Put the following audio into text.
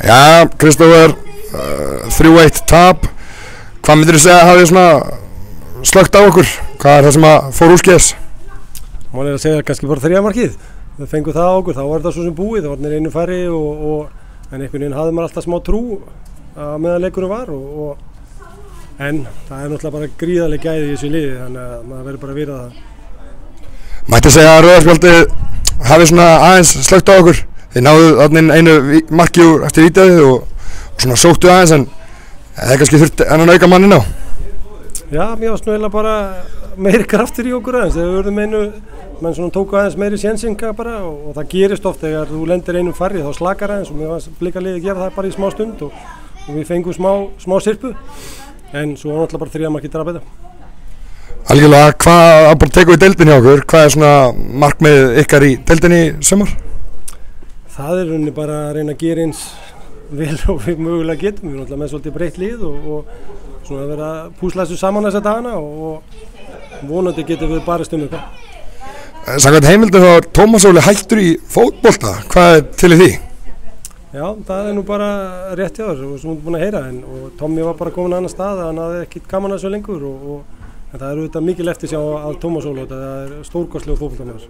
Já, Kristófer, 3-1 tap. Hvað myndir þú segja að hafi svona slögt á okkur? Hvað það sem að fór úrskeiðis? Mál að segja kannski bara 3 markið. Við fengum það á okkur, þá var þetta svo sem búið, það var einu færri en einhvern veginn hafði maður alltaf smá trú að meðan leikurinn var en það náttúrulega bara gríðarleg gæði í þessu liði, þannig að maður verður bara að virða það. Mætti segja að rauðarspjaldið hafi svona aðeins slögt á okkur. Þið náðu þarna einu marki eftir vítaði og svona sóttu aðeins en það kannski þurft enn auka mannin á. Já, mér var snöðilega bara meiri kraftur í okkur aðeins, þegar við verðum menn svona tóku aðeins meiri sénsinga bara og það gerist oft þegar þú lendir einum færri þá slakar aðeins og mér var Blikaliðið gera það bara í smá stund og við fengum smá sirpu en svo var náttúrulega bara 3 markið drap þetta. Algjörlega, hvað að bara tekum við deildinni á okkur? Hvað er svona markmið ykkar í deildinni sumar? Það er rauninni bara að reyna að gera eins vel og við mögulega getum, við erum náttúrulega með svolítið breytt lið og svona að vera að púsla þessu saman þessa dagana og vonandi getum við barist eitthvað. Samkvæmt heimildum þá er Tómas Óli hættur í fótbolta, hvað er til í því? Já, það er nú bara rétt hjá þér og sem við erum búin að heyra og Tommi var bara komin á annan stað, hann hafði ekkert gaman að þessu lengur en það er auðvitað mikil eftirsjá af Tómas Óli, það er stórkostlegur fótboltamaður.